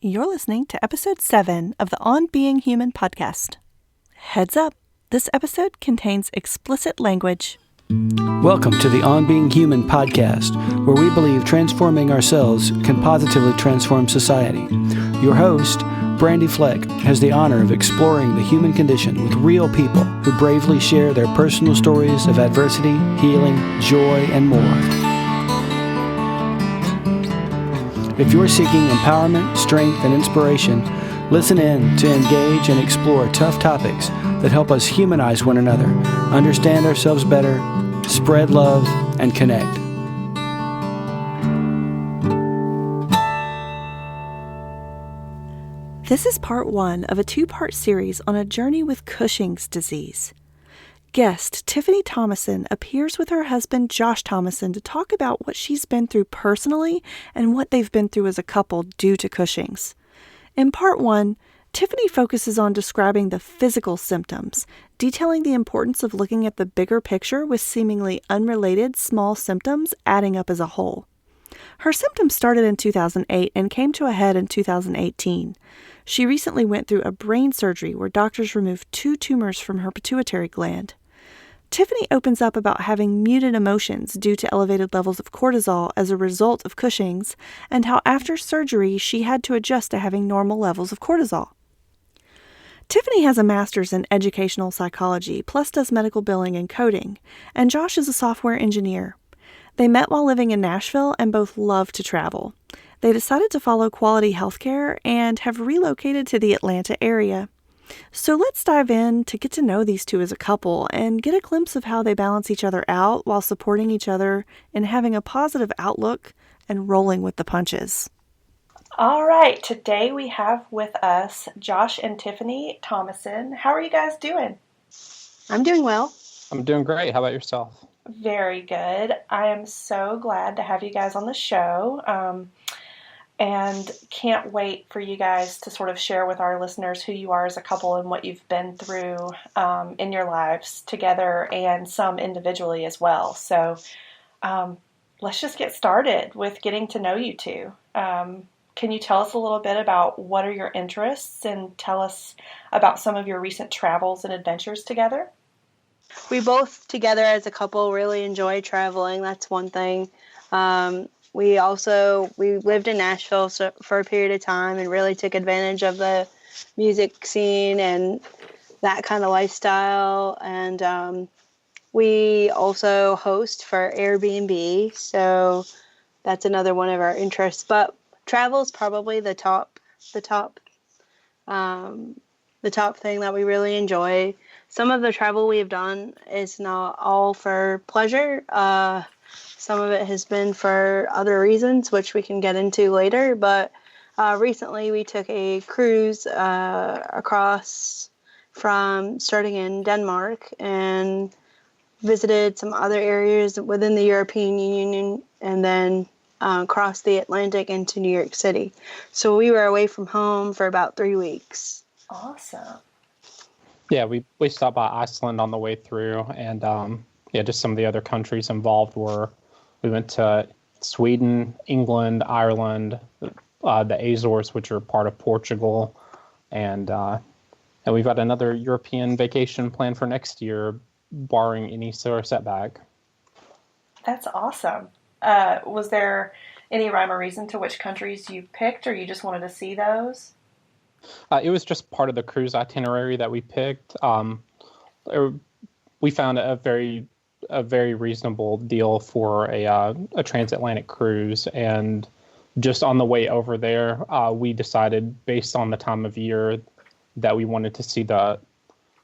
You're listening to episode 7 of the On Being Human podcast. Heads up, this episode contains explicit language. Welcome to the On Being Human podcast, where we believe transforming ourselves can positively transform society. Your host, Brandy Fleck, has the honor of exploring the human condition with real people who bravely share their personal stories of adversity, healing, joy, and more. If you're seeking empowerment, strength, and inspiration, listen in to engage and explore tough topics that help us humanize one another, understand ourselves better, spread love, and connect. This is part 1 of a 2-part series on a journey with Cushing's disease. Guest Tiffany Thomason appears with her husband Josh Thomason to talk about what she's been through personally and what they've been through as a couple due to Cushing's. In part 1, Tiffany focuses on describing the physical symptoms, detailing the importance of looking at the bigger picture with seemingly unrelated small symptoms adding up as a whole. Her symptoms started in 2008 and came to a head in 2018. She recently went through a brain surgery where doctors removed 2 tumors from her pituitary gland. Tiffany opens up about having muted emotions due to elevated levels of cortisol as a result of Cushing's, and how after surgery she had to adjust to having normal levels of cortisol. Tiffany has a master's in educational psychology, plus does medical billing and coding, and Josh is a software engineer. They met while living in Nashville and both love to travel. They decided to follow quality healthcare and have relocated to the Atlanta area. So let's dive in to get to know these two as a couple and get a glimpse of how they balance each other out while supporting each other and having a positive outlook and rolling with the punches. All right, today we have with us Josh and Tiffany Thomason. How are you guys doing? I'm doing well. I'm doing great. How about yourself? Very good. I am so glad to have you guys on the show. And can't wait for you guys to sort of share with our listeners who you are as a couple and what you've been through in your lives together and some individually as well. So let's just get started with getting to know you two. Can you tell us a little bit about what are your interests and tell us about some of your recent travels and adventures together? We both together as a couple really enjoy traveling. That's one thing. We lived in Nashville for a period of time and really took advantage of the music scene and that kind of lifestyle. And we also host for Airbnb, so that's another one of our interests. But travel is probably the top thing that we really enjoy. Some of the travel we have done is not all for pleasure. Some of it has been for other reasons, which we can get into later. But recently we took a cruise across from starting in Denmark and visited some other areas within the European Union and then crossed the Atlantic into New York City. So we were away from home for about 3 weeks. Awesome. Yeah, we stopped by Iceland on the way through, and just some of the other countries involved were, we went to Sweden, England, Ireland, the Azores, which are part of Portugal, and we've got another European vacation planned for next year, barring any sort of setback. That's awesome. Was there any rhyme or reason to which countries you picked, or you just wanted to see those? It was just part of the cruise itinerary that we picked. We found a very reasonable deal for a transatlantic cruise, and just on the way over there, we decided based on the time of year that we wanted to see the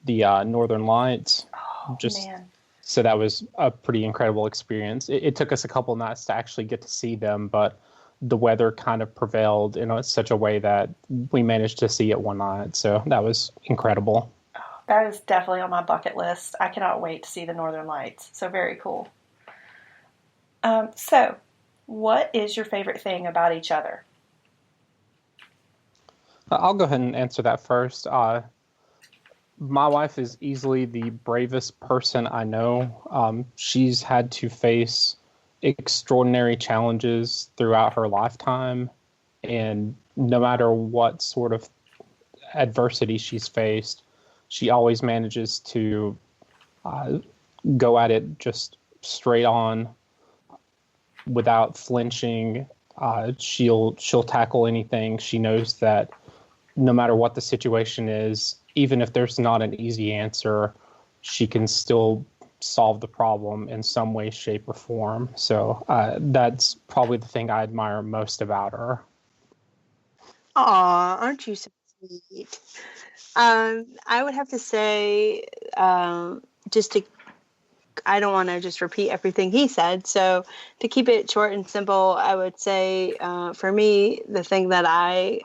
Northern Lights. Oh, man. So that was a pretty incredible experience. It took us a couple nights to actually get to see them, but the weather kind of prevailed in such a way that we managed to see it one night. So that was incredible. Oh, that is definitely on my bucket list. I cannot wait to see the Northern Lights. So very cool. So what is your favorite thing about each other? I'll go ahead and answer that first. My wife is easily the bravest person I know. She's had to face extraordinary challenges throughout her lifetime, And no matter what sort of adversity she's faced, she always manages to go at it just straight on without flinching. She'll tackle anything. She knows that no matter what the situation is, even if there's not an easy answer, she can still solve the problem in some way, shape, or form. So that's probably the thing I admire most about her. Aw, aren't you so sweet? I would have to say, I don't want to just repeat everything he said. So to keep it short and simple, I would say, for me, the thing that I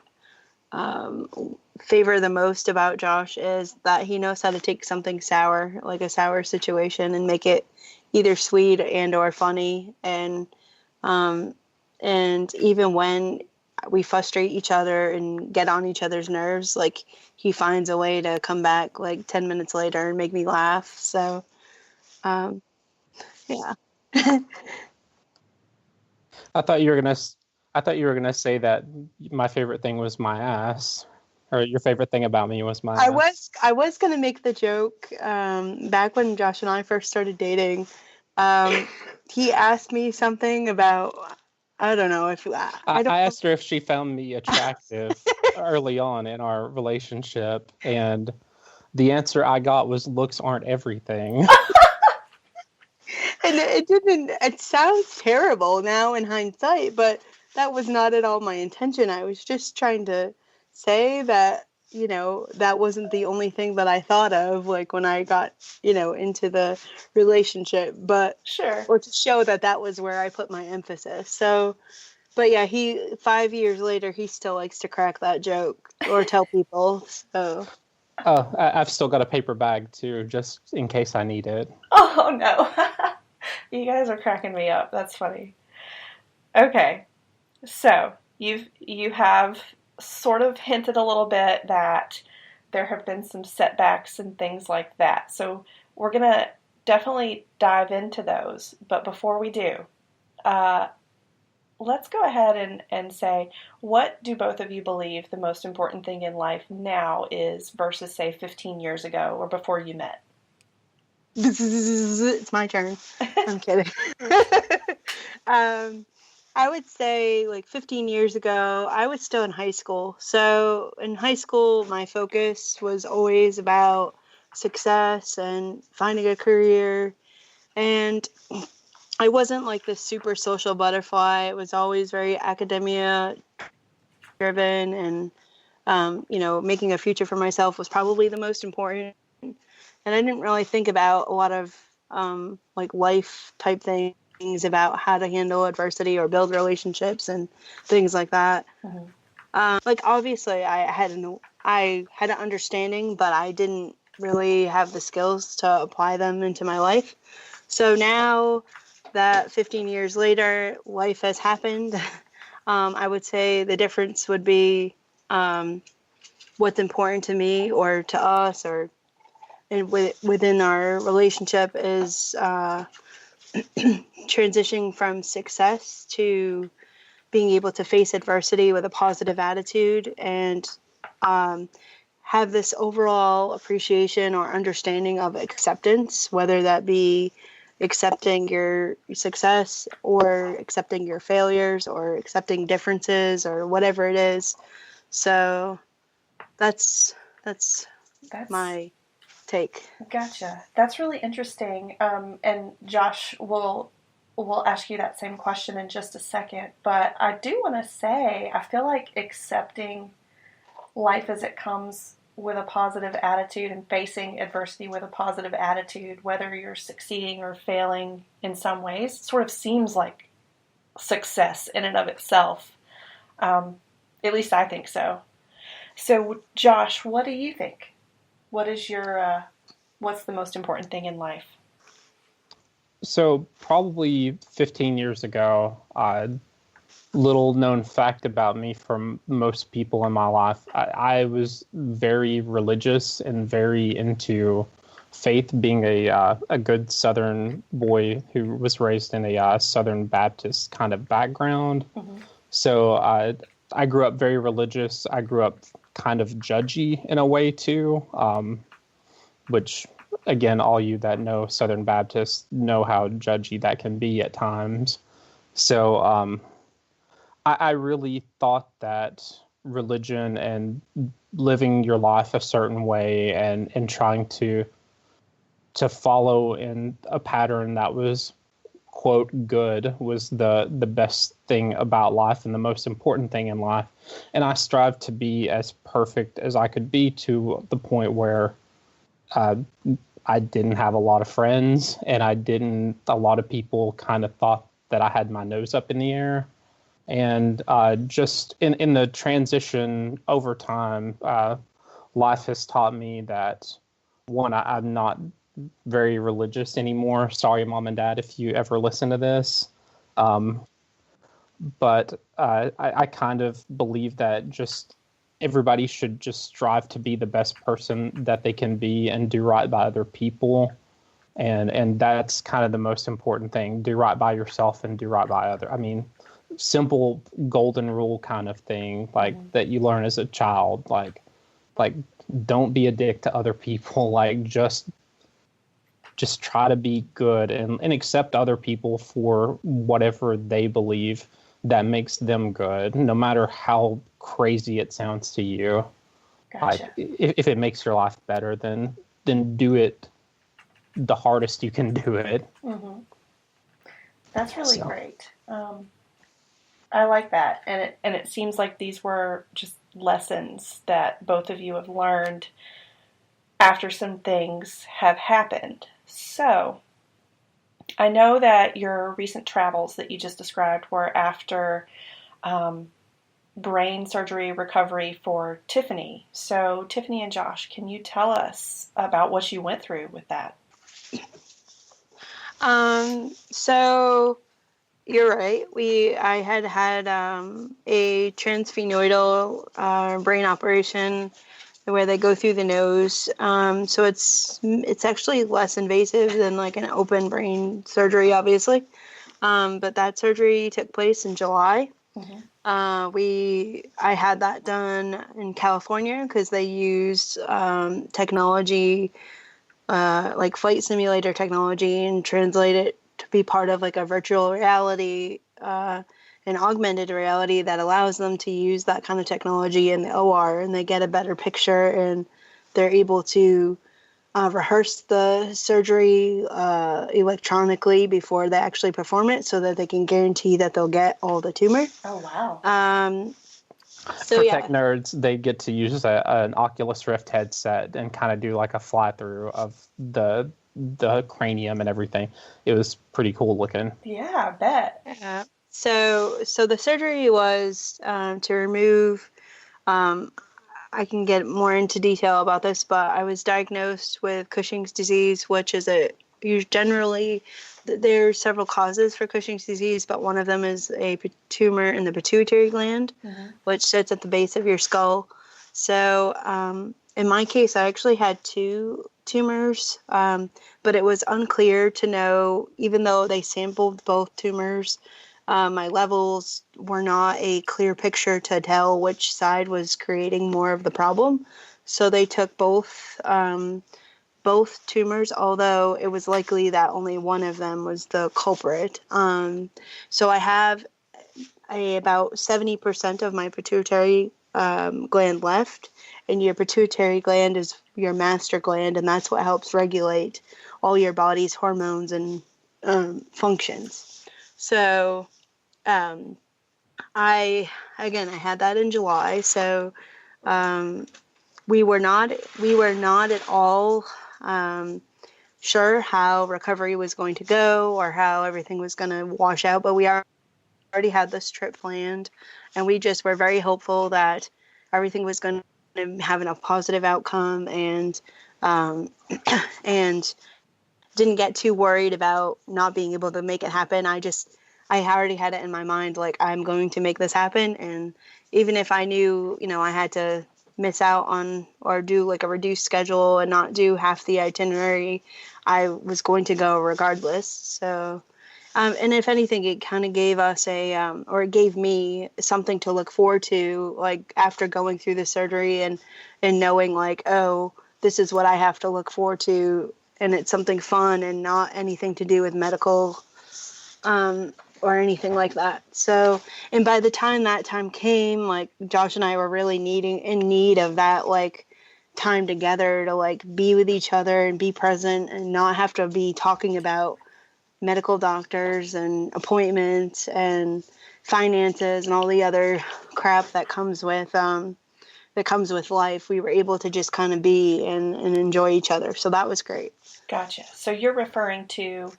favor the most about Josh is that he knows how to take something sour, like a sour situation, and make it either sweet and or funny. And even when we frustrate each other and get on each other's nerves, like he finds a way to come back like 10 minutes later and make me laugh. So, yeah. I thought you were gonna say that my favorite thing was my ass, or your favorite thing about me was my ass. I was gonna make the joke back when Josh and I first started dating. He asked me something about, I don't know if I asked her if she found me attractive early on in our relationship, and the answer I got was looks aren't everything. And it sounds terrible now in hindsight, but that was not at all my intention. I was just trying to say that, that wasn't the only thing that I thought of, like when I got, into the relationship, but Sure. or to show that was where I put my emphasis. So, but yeah, 5 years later, he still likes to crack that joke or tell people. So. Oh, I've still got a paper bag too, just in case I need it. Oh, no. You guys are cracking me up. That's funny. Okay. So you have sort of hinted a little bit that there have been some setbacks and things like that. So we're going to definitely dive into those. But before we do, let's go ahead and say, what do both of you believe the most important thing in life now is versus, say, 15 years ago or before you met? It's my turn. I'm kidding. I would say like 15 years ago, I was still in high school. So in high school, my focus was always about success and finding a career. And I wasn't like this super social butterfly. It was always very academia driven, and making a future for myself was probably the most important. And I didn't really think about a lot of like life type things about how to handle adversity or build relationships and things like that. Mm-hmm. Like obviously I had an understanding, but I didn't really have the skills to apply them into my life. So now that 15 years later, life has happened. I would say the difference would be what's important to me or to us or within our relationship is transitioning from success to being able to face adversity with a positive attitude and have this overall appreciation or understanding of acceptance, whether that be accepting your success or accepting your failures or accepting differences or whatever it is. So that's my take. Gotcha. That's really interesting. And Josh, we'll ask you that same question in just a second. But I do want to say, I feel like accepting life as it comes with a positive attitude and facing adversity with a positive attitude, whether you're succeeding or failing in some ways, sort of seems like success in and of itself. At least I think so. So, Josh, what do you think? What is your, what's the most important thing in life? So probably 15 years ago, little known fact about me from most people in my life, I was very religious and very into faith, being a good Southern boy who was raised in a Southern Baptist kind of background. Mm-hmm. So I grew up very religious. I grew up kind of judgy in a way too, which again, all you that know Southern Baptists know how judgy that can be at times. So I really thought that religion and living your life a certain way and trying to follow in a pattern that was, quote, good was the best thing about life and the most important thing in life. And I strived to be as perfect as I could be, to the point where I didn't have a lot of friends, and a lot of people kind of thought that I had my nose up in the air. And just in the transition over time, life has taught me that, one, I'm not very religious anymore. Sorry, Mom and Dad, if you ever listen to this. But I kind of believe that just everybody should just strive to be the best person that they can be and do right by other people. And that's kind of the most important thing. Do right by yourself and do right by other. I mean, simple golden rule kind of thing, like that you learn as a child, like don't be a dick to other people. Like just try to be good and accept other people for whatever they believe that makes them good, no matter how crazy it sounds to you. Gotcha. Like if it makes your life better, then do it the hardest you can do it. Mm-hmm. That's really great. I like that, and it seems like these were just lessons that both of you have learned after some things have happened. So, I know that your recent travels that you just described were after brain surgery recovery for Tiffany. So, Tiffany and Josh, can you tell us about what you went through with that? So you're right. I had a transsphenoidal brain operation where they go through the nose. So it's actually less invasive than like an open brain surgery, obviously. But that surgery took place in July. Mm-hmm. I had that done in California because they used technology, like flight simulator technology, and translate it to be part of like a virtual reality, an augmented reality that allows them to use that kind of technology in the OR, and they get a better picture, and they're able to rehearse the surgery electronically before they actually perform it, so that they can guarantee that they'll get all the tumor. Oh, wow. For tech nerds, they get to use an Oculus Rift headset and kind of do like a fly through of the cranium and everything. It was pretty cool looking. Yeah, I bet. So the surgery was to remove. I can get more into detail about this, but I was diagnosed with Cushing's disease, which is generally there are several causes for Cushing's disease, but one of them is a tumor in the pituitary gland, which sits at the base of your skull. So in my case, I actually had 2 tumors, but it was unclear to know, even though they sampled both tumors, my levels were not a clear picture to tell which side was creating more of the problem. So they took both tumors, although it was likely that only one of them was the culprit. So I have about 70% of my pituitary gland left, and your pituitary gland is your master gland, and that's what helps regulate all your body's hormones and functions. So I had that in July. So we were not at all sure how recovery was going to go or how everything was going to wash out, but we already had this trip planned, and we just were very hopeful that everything was going to have a positive outcome, and and didn't get too worried about not being able to make it happen. I already had it in my mind, like, I'm going to make this happen. And even if I knew, I had to miss out on or do like a reduced schedule and not do half the itinerary, I was going to go regardless. So And if anything, it kind of gave us or it gave me something to look forward to, like after going through the surgery and knowing like, oh, this is what I have to look forward to. And it's something fun and not anything to do with medical, or anything like that. So, and by the time that time came, like Josh and I were really in need of that, like time together to like be with each other and be present and not have to be talking about medical doctors and appointments and finances and all the other crap that comes with life. We were able to just kind of be and enjoy each other. So that was great. Gotcha. So you're referring to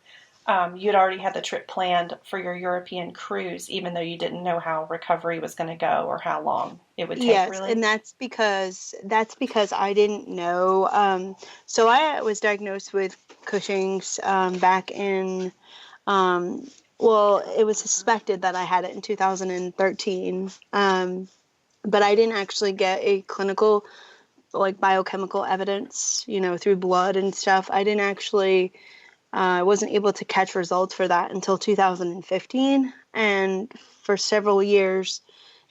you'd already had the trip planned for your European cruise, even though you didn't know how recovery was going to go or how long it would take. Yes, really? and that's because I didn't know. So I was diagnosed with Cushing's back in. Well, it was suspected that I had it in 2013, but I didn't actually get a clinical, like biochemical evidence, through blood and stuff. I didn't actually. I wasn't able to catch results for that until 2015, and for several years,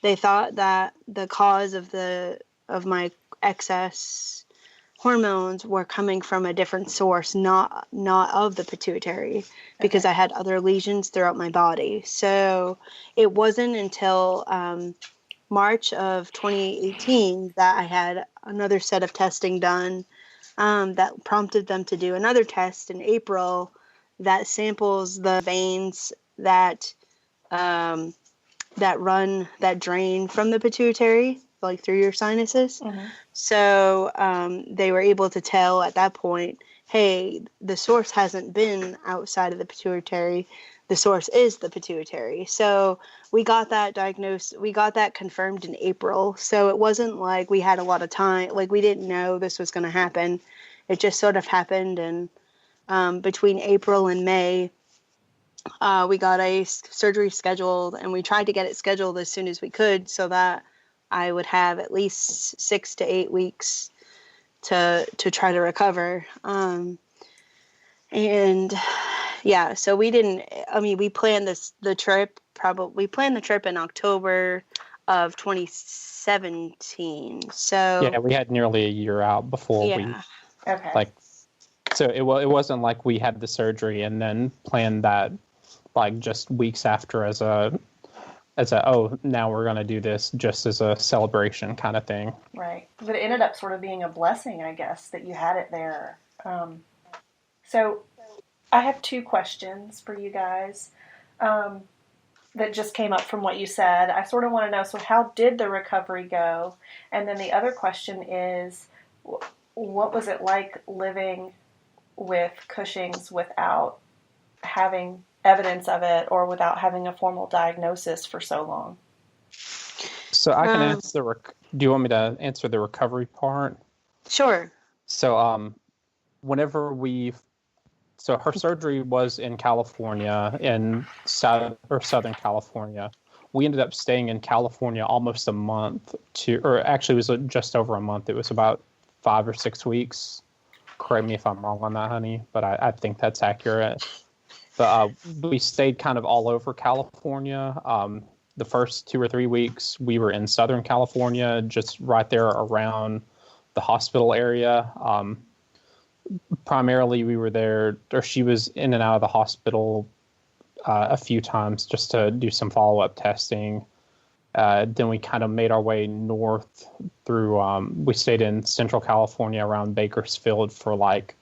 they thought that the cause of my excess hormones were coming from a different source, not of the pituitary, because I had other lesions throughout my body. So it wasn't until March of 2018 that I had another set of testing done. That prompted them to do another test in April that samples the veins that drain from the pituitary, like through your sinuses. Mm-hmm. So they were able to tell at that point, hey, the source hasn't been outside of the pituitary. The source is the pituitary. So we got that diagnosed. We got that confirmed in April. So it wasn't like we had a lot of time. Like we didn't know this was going to happen. It just sort of happened. And between April and May, we got a surgery scheduled, and we tried to get it scheduled as soon as we could so that I would have at least 6 to 8 weeks to try to recover. And yeah, so we planned the trip in October of 2017. So Yeah, we had nearly a year out before we so it wasn't like we had the surgery and then planned that like just weeks after as a now we're going to do this just as a celebration kind of thing. Right. But it ended up sort of being a blessing, I guess, that you had it there. So I have 2 questions for you guys that just came up from what you said. I sort of want to know, so how did the recovery go? And then the other question is, what was it like living with Cushing's without having evidence of it or without having a formal diagnosis for so long? So I can answer do you want me to answer the recovery part? Sure. So whenever so her surgery was in California, in Southern California. We ended up staying in California almost a month or actually it was just over a month. It was about 5 or 6 weeks. Correct me if I'm wrong on that, honey, but I think that's accurate. But we stayed kind of all over California. The first 2 or 3 weeks, we were in Southern California, just right there around the hospital area. Primarily, we were there, or she was in and out of the hospital a few times just to do some follow-up testing. Then we kind of made our way north through, we stayed in Central California around Bakersfield for like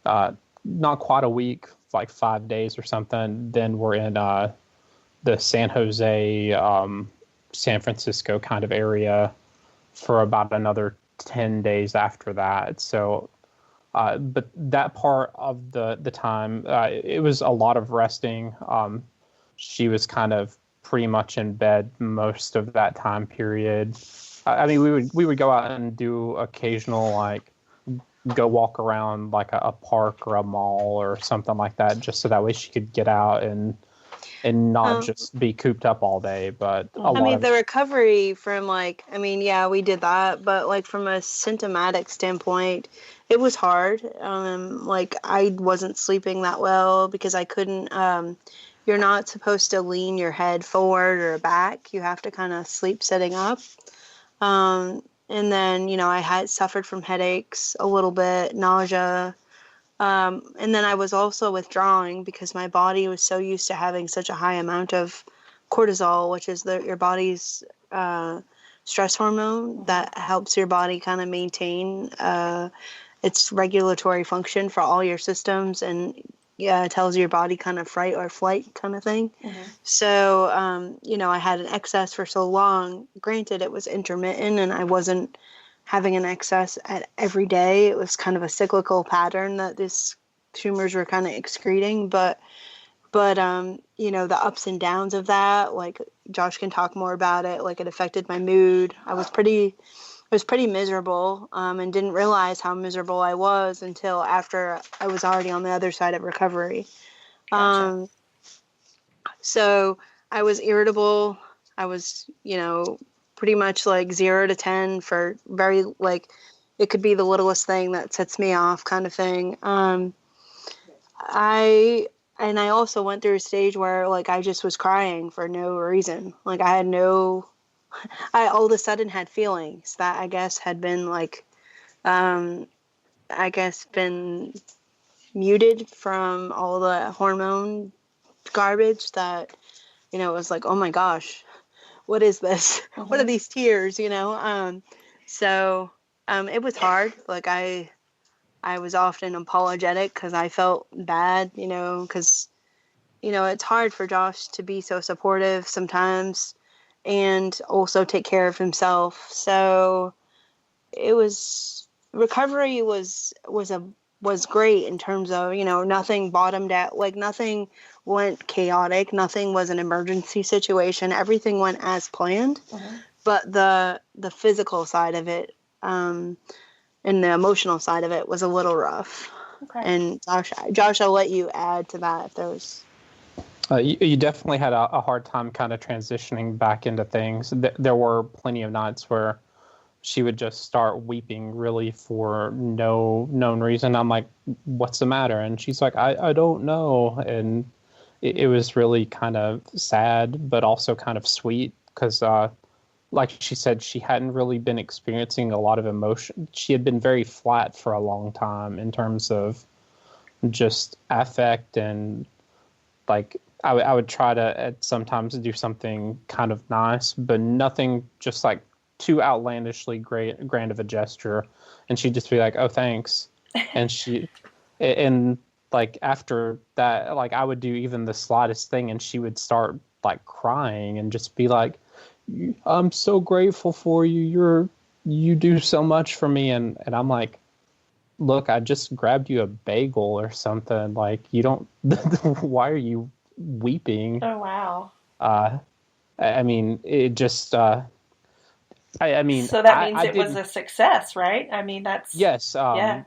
not quite a week, like 5 days or something. Then we're in the San Jose, San Francisco kind of area for about another 10 days after that. So, but that part of the time, it was a lot of resting. She was kind of pretty much in bed most of that time period. I mean, we would go out and do occasional, like, go walk around like a park or a mall or something like that, just so that way she could get out and not just be cooped up all day. But the recovery from we did that, but like from a symptomatic standpoint, it was hard. Like I wasn't sleeping that well because I couldn't. you're not supposed to lean your head forward or back. You have to kind of sleep sitting up. And then, I had suffered from headaches a little bit, nausea. And then I was also withdrawing because my body was so used to having such a high amount of cortisol, which is your body's stress hormone that helps your body kind of maintain its regulatory function for all your systems, and it tells your body kind of fight or flight kind of thing. So, I had an excess for so long. Granted, it was intermittent and I wasn't having an excess at every day. It was kind of a cyclical pattern that these tumors were kind of excreting, but the ups and downs of that, like Josh can talk more about it, like it affected my mood. I was pretty miserable, and didn't realize how miserable I was until after I was already on the other side of recovery. Gotcha. So I was irritable. I was, pretty much like 0 to 10 for very, like, it could be the littlest thing that sets me off kind of thing. I also went through a stage where, like, I just was crying for no reason. Like, I all of a sudden had feelings that I guess had been, like, been muted from all the hormone garbage that, it was like, oh my gosh, what is this? What are these tears, So it was hard. Like, I was often apologetic because I felt bad, because, it's hard for Josh to be so supportive sometimes and also take care of himself. So recovery was great in terms of, nothing bottomed out, like nothing went chaotic. Nothing was an emergency situation. Everything went as planned, but the physical side of it, and the emotional side of it was a little rough. Okay. And Josh, I'll let you add to that if there was. You definitely had a hard time kind of transitioning back into things. There were plenty of nights where she would just start weeping really for no known reason. I'm like, what's the matter? And she's like, I don't know. And it was really kind of sad, but also kind of sweet because, like she said, she hadn't really been experiencing a lot of emotion. She had been very flat for a long time in terms of just affect, and like I would try to sometimes do something kind of nice, but nothing just like too outlandishly grand of a gesture. And she'd just be like, oh, thanks. And like after that, like I would do even the slightest thing and she would start like crying and just be like, I'm so grateful for you. You do so much for me. And I'm like, look, I just grabbed you a bagel or something. Like, you don't, why are you weeping? Oh, wow. I mean, it just, I mean, so that means it was a success, right? I mean, that's, yes. Yeah.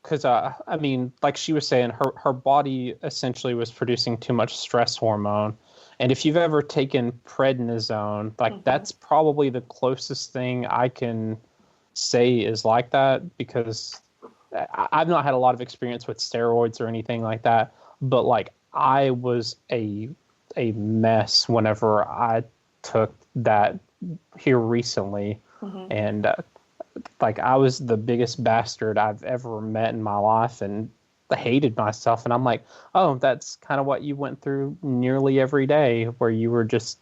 Because, I mean, like she was saying, her body essentially was producing too much stress hormone. And if you've ever taken prednisone, like that's probably the closest thing I can say is like that, because I've not had a lot of experience with steroids or anything like that. But like I was a mess whenever I took that here recently. And like I was the biggest bastard I've ever met in my life and hated myself. And I'm like, oh, that's kind of what you went through nearly every day, where you were just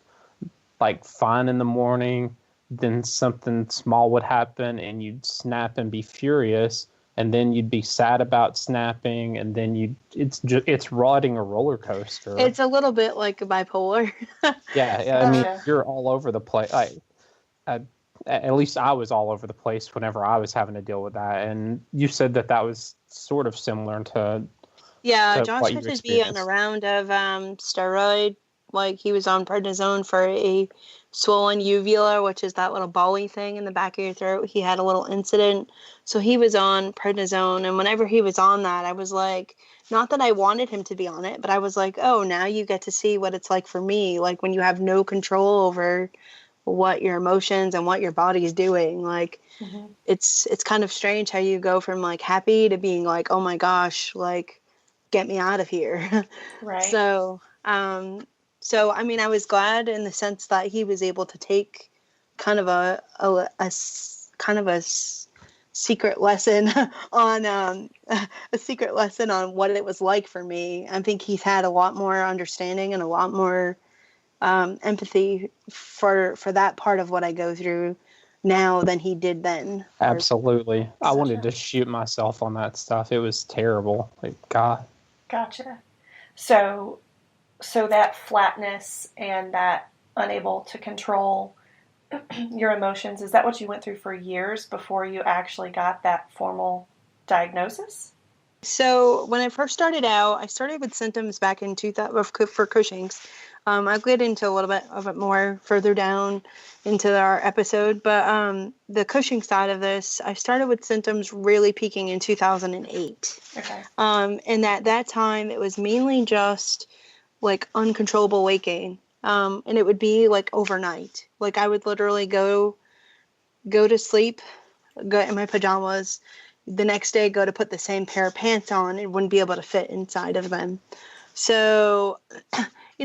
like fine in the morning, then something small would happen and you'd snap and be furious, and then you'd be sad about snapping, and then it's riding a roller coaster. It's a little bit like bipolar. Yeah, I mean, you're all over the place. At least I was all over the place whenever I was having to deal with that. And you said that was sort of similar to Josh had to be on a round of steroid. Like, he was on prednisone for a swollen uvula, which is that little bally thing in the back of your throat. He had a little incident, so he was on prednisone. And whenever he was on that, I was like, not that I wanted him to be on it, but I was like, oh, now you get to see what it's like for me, like when you have no control over what your emotions and what your body is doing. Like, it's kind of strange how you go from like happy to being like, oh my gosh, like, get me out of here. Right. So So, I mean, I was glad in the sense that he was able to take kind of secret lesson on a secret lesson on what it was like for me. I think he's had a lot more understanding and a lot more empathy for that part of what I go through now than he did then. Absolutely. I wanted to shoot myself on that stuff. It was terrible. Like, God. Gotcha. So that flatness and that unable to control your emotions, is that what you went through for years before you actually got that formal diagnosis? So when I first started out, I started with symptoms back in 2000 for Cushing's. I'll get into a little bit of it more further down into our episode, but the Cushing side of this, I started with symptoms really peaking in 2008. Okay. And at that time, it was mainly just like uncontrollable weight gain. And it would be like overnight. Like I would literally go to sleep, go in my pajamas, the next day go to put the same pair of pants on and wouldn't be able to fit inside of them. So,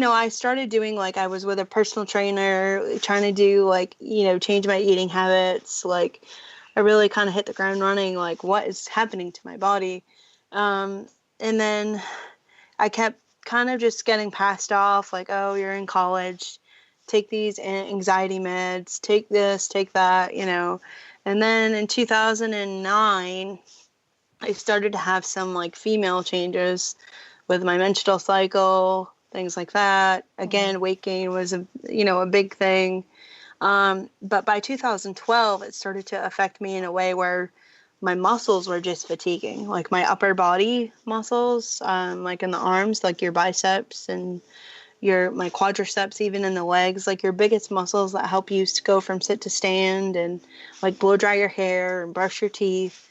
I started doing, like, I was with a personal trainer trying to do, like, change my eating habits. Like, I really kind of hit the ground running, like, what is happening to my body? And then I kept kind of just getting passed off, like, oh, you're in college, take these anxiety meds, take this, take that, And then in 2009, I started to have some, like, female changes with my menstrual cycle, things like that. Again, weight gain was a big thing. But by 2012, it started to affect me in a way where my muscles were just fatiguing, like my upper body muscles, like in the arms, like your biceps and my quadriceps, even in the legs, like your biggest muscles that help you to go from sit to stand and like blow dry your hair and brush your teeth.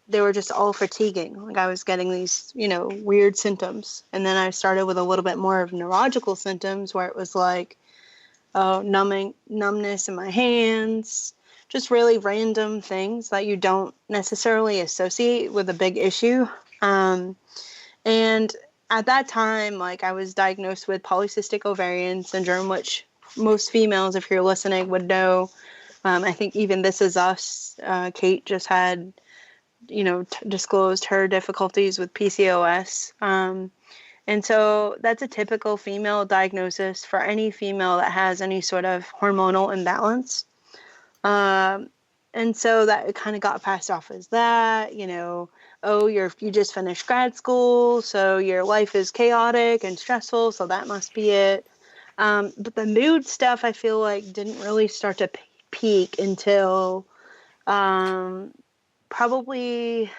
They were just all fatiguing. Like I was getting these, weird symptoms. And then I started with a little bit more of neurological symptoms where it was like numbness in my hands, just really random things that you don't necessarily associate with a big issue. And at that time, like I was diagnosed with polycystic ovarian syndrome, which most females, if you're listening, would know. I think even This Is Us, Kate just had disclosed her difficulties with PCOS. And so that's a typical female diagnosis for any female that has any sort of hormonal imbalance. And so that kind of got passed off as that, oh, you just finished grad school, so your life is chaotic and stressful, so that must be it. But the mood stuff, I feel like, didn't really start to peak until probably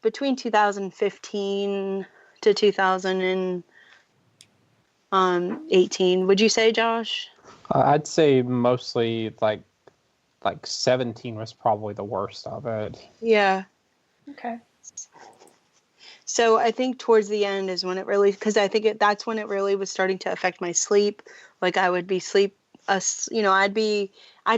between 2015 to 2018. Would you say, Josh? I'd say mostly like 17 was probably the worst of it. Yeah. Okay. So I think towards the end is when it really, because I think that's when it really was starting to affect my sleep. Like I would be I'd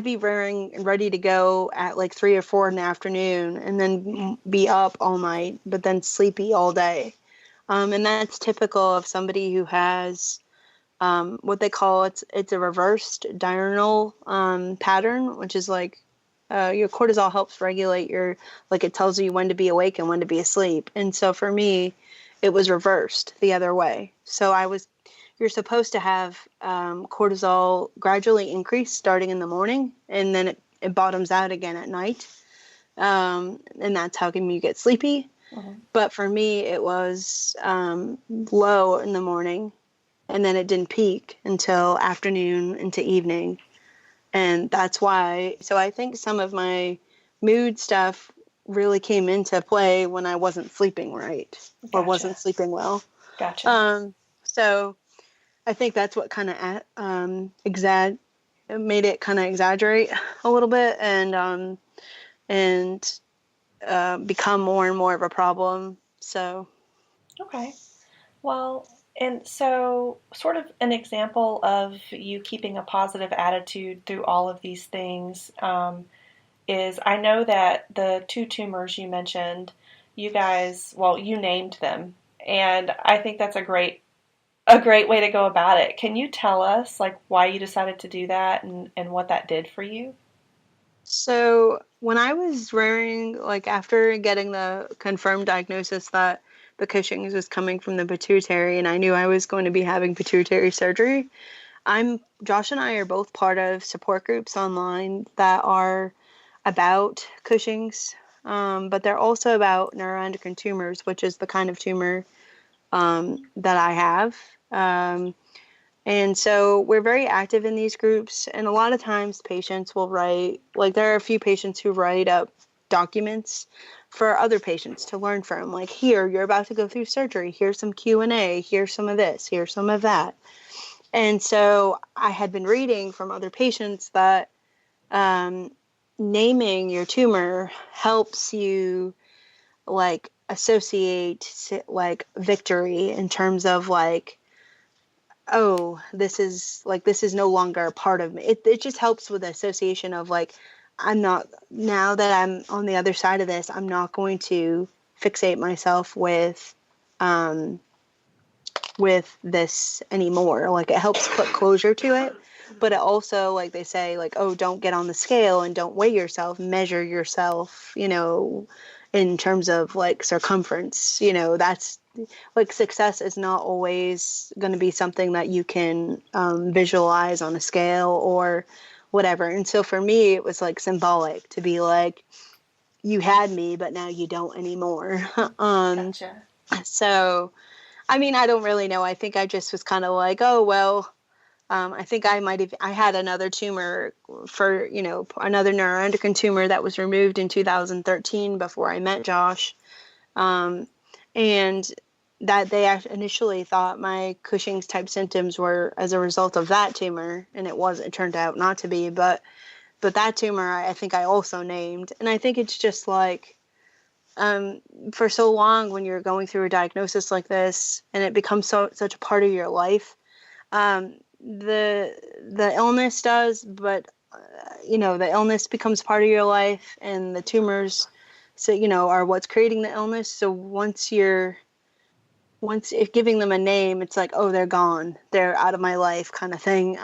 be raring and ready to go at like 3 or 4 in the afternoon and then be up all night, but then sleepy all day. And that's typical of somebody who has what they call it's a reversed diurnal pattern, which is like your cortisol helps regulate it tells you when to be awake and when to be asleep. And so for me, it was reversed the other way. So you're supposed to have cortisol gradually increase starting in the morning, and then it bottoms out again at night. And that's how you get sleepy. But for me, it was low in the morning, and then it didn't peak until afternoon into evening. And that's why. So I think some of my mood stuff really came into play when I wasn't sleeping right or wasn't sleeping well. Gotcha. So I think that's what kind of made it kind of exaggerate a little bit and become more and more of a problem. So. Okay. Well, and so sort of an example of you keeping a positive attitude through all of these things is I know that the 2 tumors you mentioned, you guys, well, you named them And I think that's a great way to go about it. Can you tell us like why you decided to do that and what that did for you? So when I was rearing, like after getting the confirmed diagnosis that the Cushing's was coming from the pituitary, and I knew I was going to be having pituitary surgery, Josh and I are both part of support groups online that are about Cushing's, but they're also about neuroendocrine tumors, which is the kind of tumor that I have. And so we're very active in these groups. And a lot of times patients will write, like there are a few patients who write up documents for other patients to learn from. Like, here, you're about to go through surgery. Here's some Q&A. Here's some of this. Here's some of that. And so I had been reading from other patients that naming your tumor helps you like associate like victory in terms of like, oh, this is no longer a part of me. It just helps with the association of like, I'm not, now that I'm on the other side of this, I'm not going to fixate myself with this anymore. Like it helps put closure to it, but it also, like they say, like, oh, don't get on the scale and don't weigh yourself, measure yourself, in terms of like circumference, that's like success is not always going to be something that you can visualize on a scale or whatever. And so for me, it was like symbolic to be like, you had me, but now you don't anymore. Gotcha. So, I mean, I don't really know. I think I just was kind of like, oh, well, I think I had another tumor for, another neuroendocrine tumor that was removed in 2013 before I met Josh. And that they initially thought my Cushing's type symptoms were as a result of that tumor, and it turned out not to be, but that tumor I think I also named. And I think it's just like, for so long when you're going through a diagnosis like this and it becomes such a part of your life, the illness does, but the illness becomes part of your life, and the tumors, so are what's creating the illness. So if giving them a name, it's like, oh, they're gone, they're out of my life, kind of thing.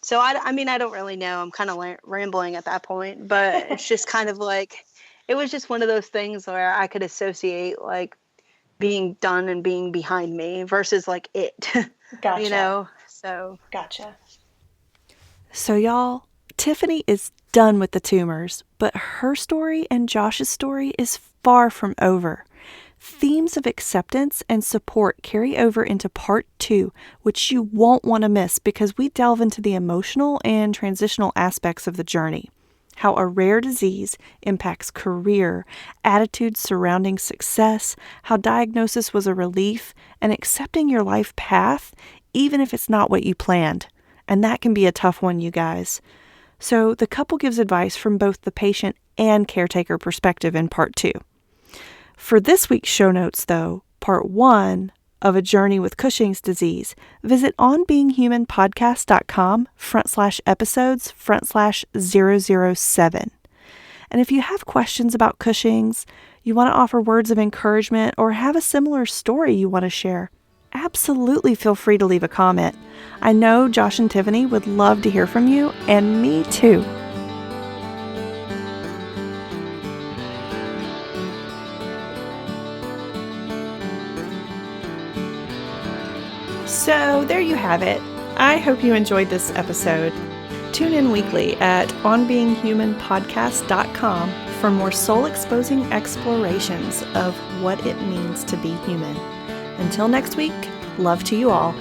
So I mean, I don't really know. I'm kind of rambling at that point, but it's just kind of like, it was just one of those things where I could associate like being done and being behind me versus like it. Gotcha. So Gotcha. So y'all, Tiffany is done with the tumors, but her story and Josh's story is far from over. Themes of acceptance and support carry over into part 2, which you won't want to miss because we delve into the emotional and transitional aspects of the journey. How a rare disease impacts career, attitudes surrounding success, how diagnosis was a relief, and accepting your life path, even if it's not what you planned. And that can be a tough one, you guys. So the couple gives advice from both the patient and caretaker perspective in part 2. For this week's show notes, though, part 1 of A Journey with Cushing's Disease, visit onbeinghuman.podcast.com/episodes/007. And if you have questions about Cushing's, you want to offer words of encouragement, or have a similar story you want to share, absolutely feel free to leave a comment. I know Josh and Tiffany would love to hear from you, and me too. So there you have it. I hope you enjoyed this episode. Tune in weekly at onbeinghumanpodcast.com for more soul-exposing explorations of what it means to be human. Until next week, love to you all.